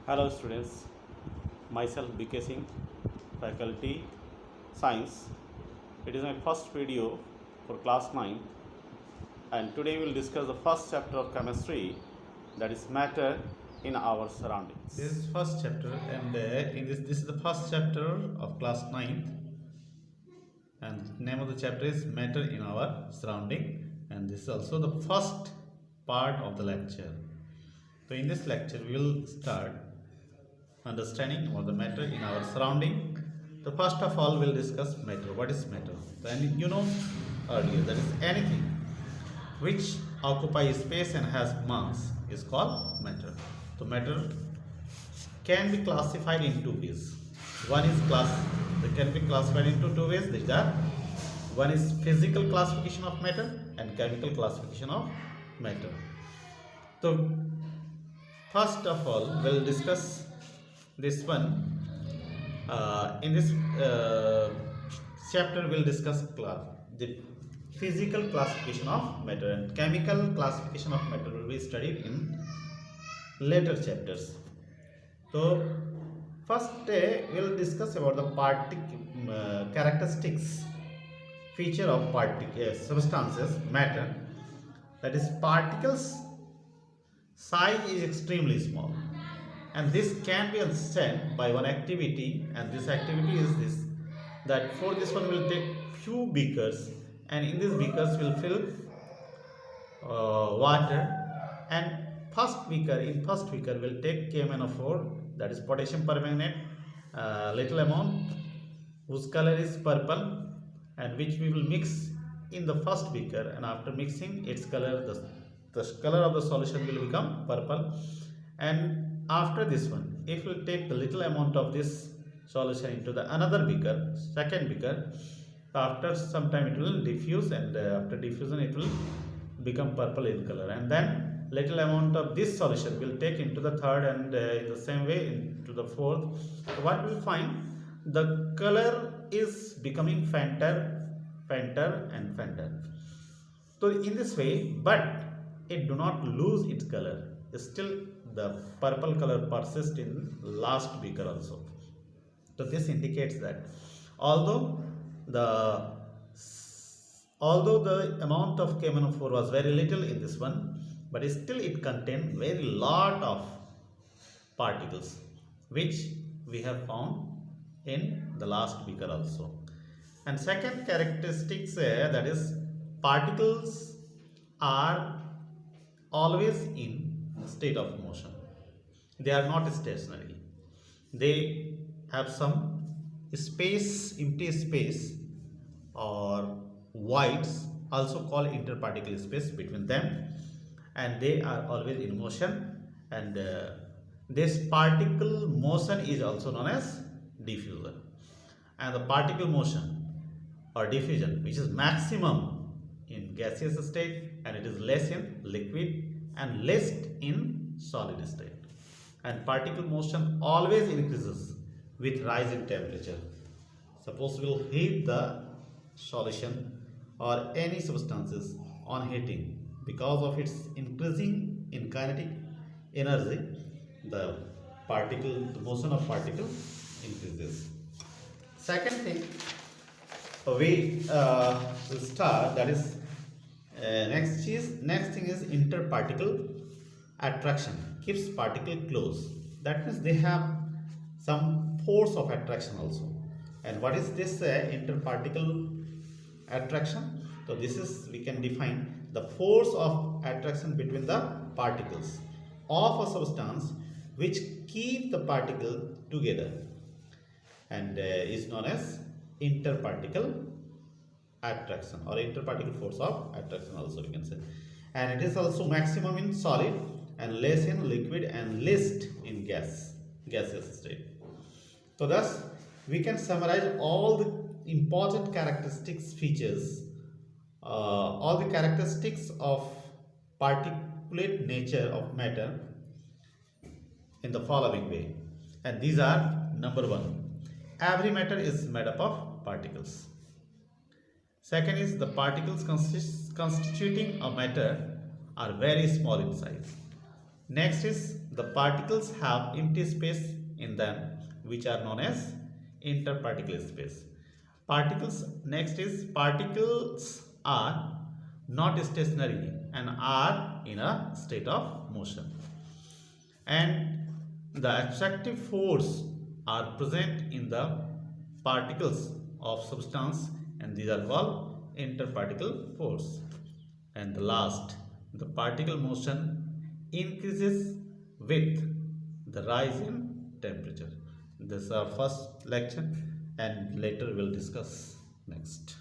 Hello students, myself BK Singh, faculty science. It is my first video for class 9 and today we will discuss the first chapter of chemistry, that is matter in our surroundings. This is first chapter, and this is the first chapter of class 9th, and name of the chapter is matter in our surrounding, and this is also the first part of the lecture. So in this lecture we will start understanding about the matter in our surrounding. So first of all we will discuss matter. What is matter? Then you know earlier, that is anything which occupies space and has mass is called matter. So matter can be classified in two ways. They can be classified into two ways. These are, one is physical classification of matter and chemical classification of matter. So first of all we'll discuss this one. In this chapter we'll discuss the physical classification of matter, and chemical classification of matter will be studied in later chapters. So first we'll discuss about the characteristics feature of substances matter. That is, particles size is extremely small, and this can be understood by one activity, and this activity is this: that for this one we'll take few beakers, and in these beakers we'll fill water, and first beaker we'll take KMnO4, that is potassium permanganate, little amount whose color is purple, and which we will mix in the first beaker, and after mixing its color, the color of the solution will become purple. And after this one, if we take the little amount of this solution into the another beaker, second beaker, after some time it will diffuse, and after diffusion it will become purple in color, and then little amount of this solution will take into the third, and in the same way into the fourth. So what we will find, the color is becoming fainter and fainter. So in this way, but it do not lose its color, still the purple color persists in last beaker also. So this indicates that although the amount of KMnO4 was very little in this one, but still it contained very lot of particles, which we have found in the last beaker also. And second characteristics, that is, particles are always in state of motion. They are not stationary. They have some space, empty space, or voids, also called interparticle space, between them, and they are always in motion. And this particle motion is also known as diffusion. And the particle motion or diffusion, which is maximum in gaseous state, and it is less in liquid and less in solid state. And particle motion always increases with rise in temperature. Suppose we will heat the solution or any substances on heating, because of its increasing in kinetic energy, the motion of particle increases. Second thing we will start, that is, next thing is interparticle attraction, keeps particle close. That means they have some force of attraction also. And what is this interparticle attraction? So this is, we can define the force of attraction between the particles of a substance which keep the particle together, and is known as interparticle attraction, or interparticle force of attraction also we can say. And it is also maximum in solid and less in liquid and least in gaseous state. So thus we can summarize all the important characteristics features, all the characteristics of particulate nature of matter in the following way. And these are: number one, every matter is made up of particles. Second is, the particles constituting a matter are very small in size. Next is, the particles have empty space in them, which are known as interparticle space. Particles, next is particles are not stationary and are in a state of motion. And the attractive force are present in the particles of substance, and these are called interparticle force. And the last, the particle motion increases with the rise in temperature. This is our first lecture, and later we'll discuss next.